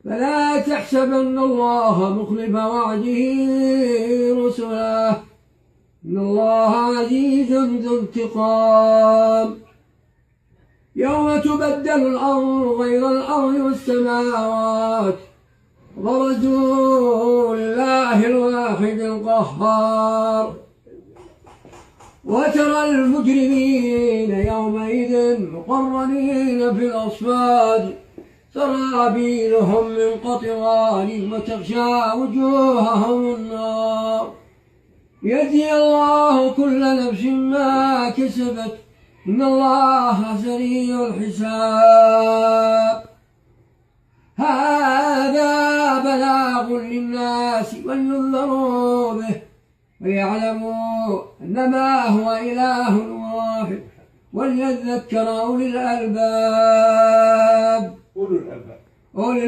فلا تحسبن الله مخلف وعده رسله، إن الله عزيز ذو انتقام. يوم تبدل الأرض غير الأرض والسماوات، وبرزوا لله الواحد القهار. وترى المجرمين يومئذ مقرنين في الأصفاد، سرابيلهم من قطران وتغشى وجوههم النار. يجزي الله كل نفس ما كسبت، إن الله سريع الحساب. هذا بلاغ للناس ولينذروا به ويعلموا أنما هو إله واحد، وليذكر أولي الألباب.